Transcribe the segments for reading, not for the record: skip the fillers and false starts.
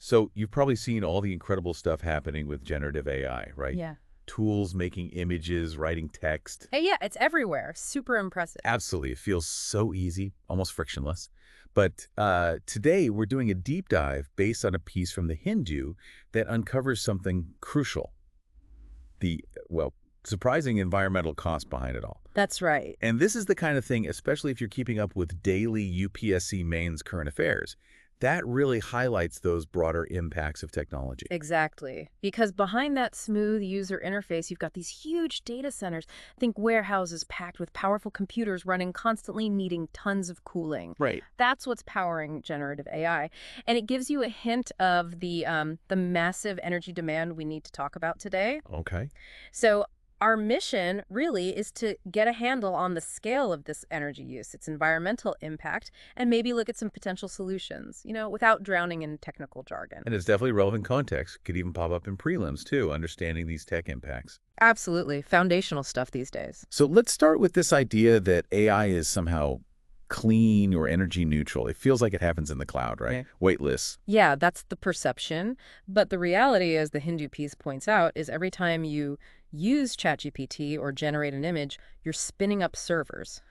So you've probably seen all the incredible stuff happening with generative AI, right? Yeah. Tools making images, writing text. Hey, yeah, it's everywhere. Super impressive. Absolutely. It feels so easy, almost frictionless. But today we're doing a deep dive based on a piece from the Hindu that uncovers something crucial. The, well, surprising environmental cost behind it all. That's right. And this is the kind of thing, especially if you're keeping up with daily UPSC mains current affairs, that really highlights those broader impacts of technology. Exactly. Because behind that smooth user interface, you've got these huge data centers. Think warehouses packed with powerful computers running constantly, needing tons of cooling. Right. That's what's powering generative AI. And it gives you a hint of the massive energy demand we need to talk about today. Okay. So our mission really is to get a handle on the scale of this energy use, its environmental impact, and maybe look at some potential solutions, without drowning in technical jargon. And it's definitely relevant context. Could even pop up in prelims, too, understanding these tech impacts. Absolutely. Foundational stuff these days. So let's start with this idea that AI is somehow clean or energy neutral. It feels like it happens in the cloud, right? Okay. Weightless. Yeah, that's the perception. But the reality, as the Hindu piece points out, is every time you use ChatGPT or generate an image, you're spinning up servers.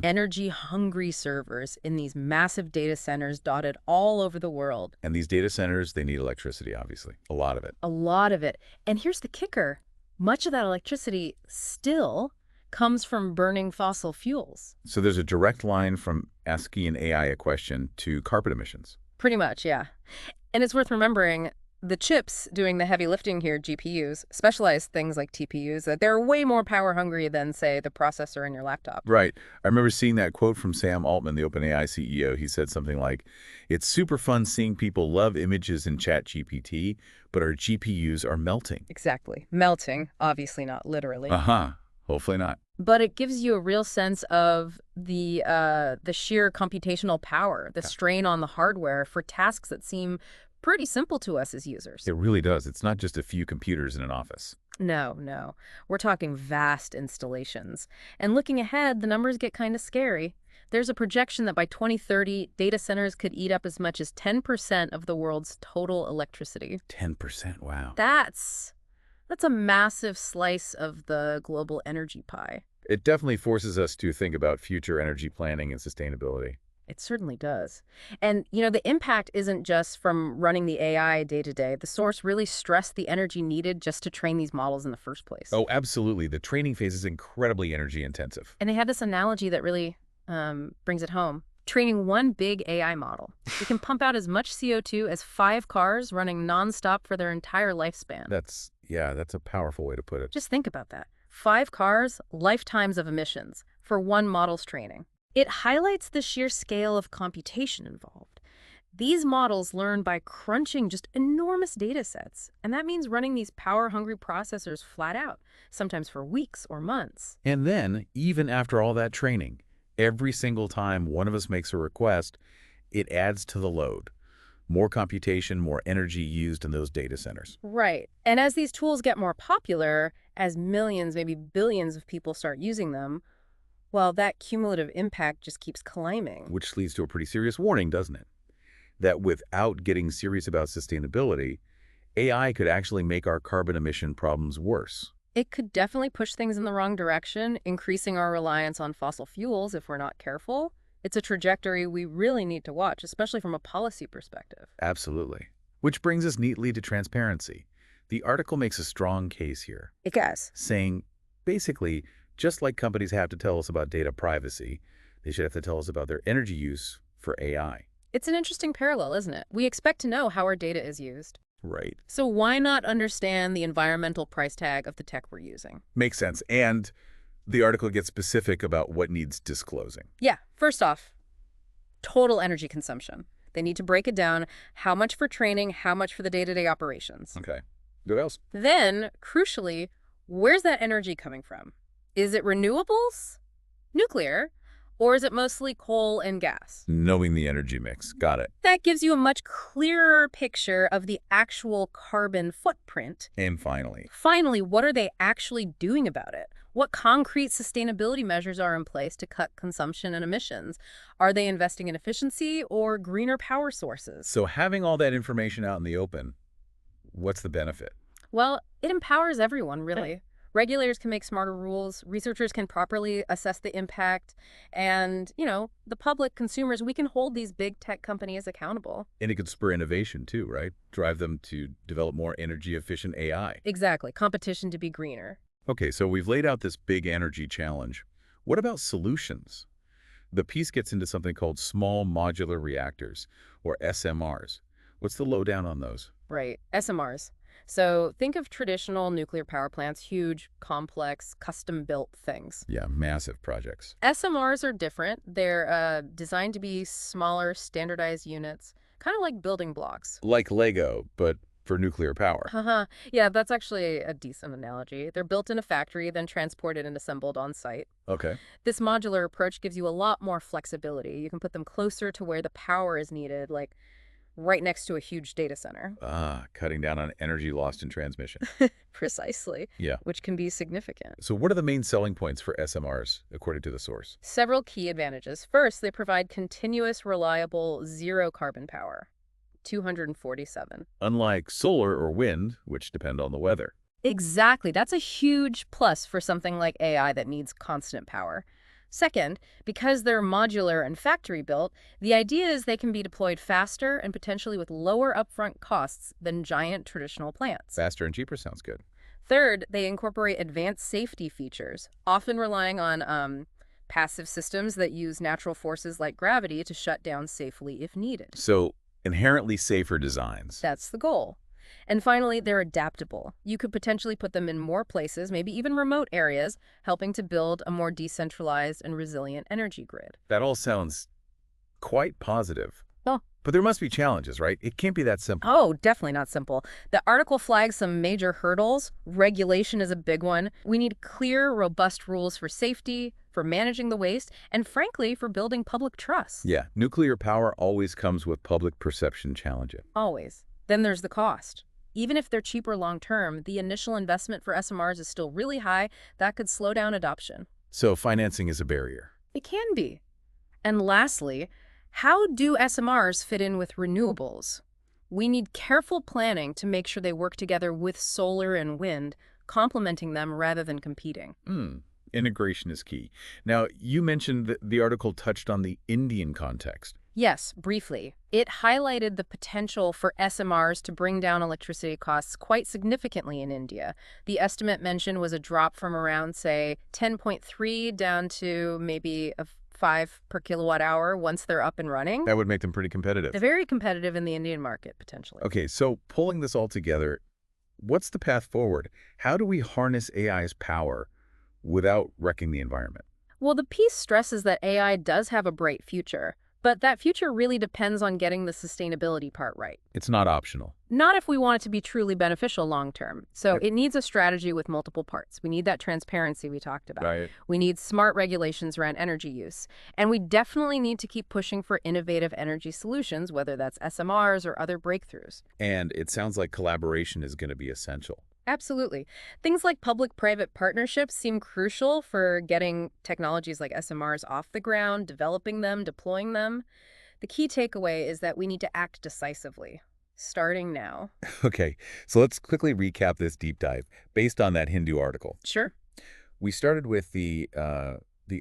Energy-hungry servers in these massive data centers dotted all over the world. And these data centers, they need electricity, obviously. A lot of it. A lot of it. And here's the kicker. Much of that electricity still comes from burning fossil fuels. So there's a direct line from asking an AI a question to carbon emissions. Pretty much, yeah. And it's worth remembering the chips doing the heavy lifting here, GPUs, specialized things like TPUs, that they're way more power hungry than, say, the processor in your laptop. Right. I remember seeing that quote from Sam Altman, the OpenAI CEO. He said something like, "It's super fun seeing people love images in ChatGPT, but our GPUs are melting." Exactly. Melting, obviously not literally. Hopefully not. But it gives you a real sense of the sheer computational power, the strain on the hardware for tasks that seem pretty simple to us as users. It really does. It's not just a few computers in an office. No. We're talking vast installations. And looking ahead, the numbers get kind of scary. There's a projection that by 2030, data centers could eat up as much as 10% of the world's total electricity. 10%, wow. That's a massive slice of the global energy pie. It definitely forces us to think about future energy planning and sustainability. It certainly does. And, the impact isn't just from running the AI day to day. The source really stressed the energy needed just to train these models in the first place. Oh, absolutely. The training phase is incredibly energy intensive. And they have this analogy that really brings it home. Training one big AI model. We can pump out as much CO2 as 5 cars running nonstop for their entire lifespan. That's a powerful way to put it. Just think about that. 5 cars, lifetimes of emissions for one model's training. It highlights the sheer scale of computation involved. These models learn by crunching just enormous data sets, and that means running these power-hungry processors flat out, sometimes for weeks or months. And then, even after all that training, every single time one of us makes a request, it adds to the load. More computation, more energy used in those data centers. Right. And as these tools get more popular, as millions, maybe billions of people start using them, well, that cumulative impact just keeps climbing. Which leads to a pretty serious warning, doesn't it? That without getting serious about sustainability, AI could actually make our carbon emission problems worse. It could definitely push things in the wrong direction, increasing our reliance on fossil fuels if we're not careful. It's a trajectory we really need to watch, especially from a policy perspective. Absolutely. Which brings us neatly to transparency. The article makes a strong case here. It does. Saying, basically, just like companies have to tell us about data privacy, they should have to tell us about their energy use for AI. It's an interesting parallel, isn't it? We expect to know how our data is used. Right. So why not understand the environmental price tag of the tech we're using? Makes sense. And the article gets specific about what needs disclosing. Yeah. First off, total energy consumption. They need to break it down. How much for training, how much for the day-to-day operations. Okay. What else? Then, crucially, where's that energy coming from? Is it renewables, nuclear, Or is it mostly coal and gas? Knowing the energy mix. Got it. That gives you a much clearer picture of the actual carbon footprint. And Finally, what are they actually doing about it? What concrete sustainability measures are in place to cut consumption and emissions? Are they investing in efficiency or greener power sources? so having all that information out in the open, what's the benefit? Well, it empowers everyone, really. Regulators can make smarter rules, researchers can properly assess the impact, and, the public, consumers, we can hold these big tech companies accountable. And it could spur innovation too, right? Drive them to develop more energy-efficient AI. Exactly. Competition to be greener. Okay, so we've laid out this big energy challenge. What about solutions? The piece gets into something called Small Modular Reactors, or SMRs. What's the lowdown on those? Right. SMRs. So think of traditional nuclear power plants, huge, complex, custom-built things. Yeah, massive projects. SMRs are different. They're designed to be smaller, standardized units, kind of like building blocks. Like Lego, but for nuclear power. Haha. Yeah, that's actually a decent analogy. They're built in a factory, then transported and assembled on site. Okay. This modular approach gives you a lot more flexibility. You can put them closer to where the power is needed, like right next to a huge data center. Cutting down on energy lost in transmission. Precisely. Yeah. Which can be significant. So what are the main selling points for SMRs, according to the source? Several key advantages. First, they provide continuous, reliable, zero-carbon power. 247. Unlike solar or wind, which depend on the weather. Exactly. That's a huge plus for something like AI that needs constant power. Second, because they're modular and factory-built, the idea is they can be deployed faster and potentially with lower upfront costs than giant traditional plants. Faster and cheaper sounds good. Third, they incorporate advanced safety features, often relying on passive systems that use natural forces like gravity to shut down safely if needed. So inherently safer designs. That's the goal. And finally, they're adaptable. You could potentially put them in more places, maybe even remote areas, helping to build a more decentralized and resilient energy grid. That all sounds quite positive. Oh. But there must be challenges, right? It can't be that simple. Oh, definitely not simple. The article flags some major hurdles. Regulation is a big one. We need clear, robust rules for safety, for managing the waste, and frankly, for building public trust. Yeah, nuclear power always comes with public perception challenges. Always. Then there's the cost. Even if they're cheaper long-term, the initial investment for SMRs is still really high. That could slow down adoption. So financing is a barrier. It can be. And lastly, how do SMRs fit in with renewables? We need careful planning to make sure they work together with solar and wind, complementing them rather than competing. Integration is key. Now, you mentioned that the article touched on the Indian context. Yes, briefly. It highlighted the potential for SMRs to bring down electricity costs quite significantly in India. The estimate mentioned was a drop from around, say, 10.3 down to maybe a 5 per kilowatt hour once they're up and running. That would make them pretty competitive. They're very competitive in the Indian market, potentially. Okay, so pulling this all together, what's the path forward? How do we harness AI's power without wrecking the environment? Well, the piece stresses that AI does have a bright future, but that future really depends on getting the sustainability part right. It's not optional. Not if we want it to be truly beneficial long-term. So it needs a strategy with multiple parts. We need that transparency we talked about. Right. We need smart regulations around energy use. And we definitely need to keep pushing for innovative energy solutions, whether that's SMRs or other breakthroughs. And it sounds like collaboration is going to be essential. Absolutely. Things like public-private partnerships seem crucial for getting technologies like SMRs off the ground, developing them, deploying them. The key takeaway is that we need to act decisively, starting now. Okay, so let's quickly recap this deep dive based on that Hindu article. Sure. We started with the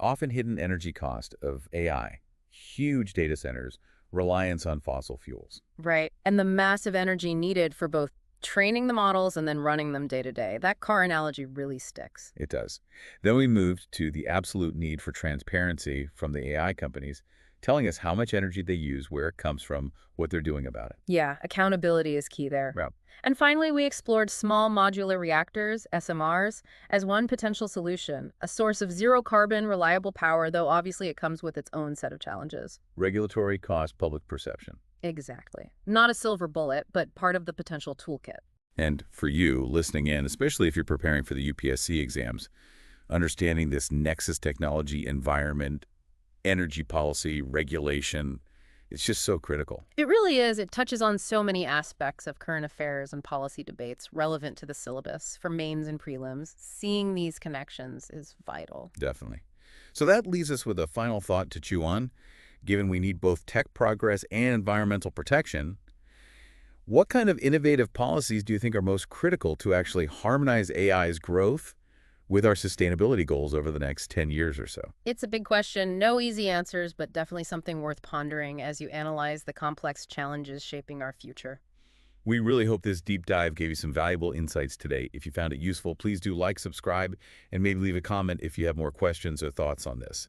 often hidden energy cost of AI, huge data centers, reliance on fossil fuels. Right. And the massive energy needed for both training the models and then running them day to day. That car analogy really sticks. It does. Then we moved to the absolute need for transparency from the AI companies, telling us how much energy they use, where it comes from, what they're doing about it. Yeah, accountability is key there. Yeah. And finally, we explored small modular reactors, SMRs, as one potential solution, a source of zero-carbon, reliable power, though obviously it comes with its own set of challenges. Regulatory, cost, public perception. Exactly. Not a silver bullet, but part of the potential toolkit. And for you, listening in, especially if you're preparing for the UPSC exams, understanding this nexus technology environment energy policy, regulation. It's just so critical. It really is. It touches on so many aspects of current affairs and policy debates relevant to the syllabus for mains and prelims. Seeing these connections is vital. Definitely. So that leaves us with a final thought to chew on. Given we need both tech progress and environmental protection, what kind of innovative policies do you think are most critical to actually harmonize AI's growth with our sustainability goals over the next 10 years or so? It's a big question. No easy answers, but definitely something worth pondering as you analyze the complex challenges shaping our future. We really hope this deep dive gave you some valuable insights today. If you found it useful, please do like, subscribe, and maybe leave a comment if you have more questions or thoughts on this.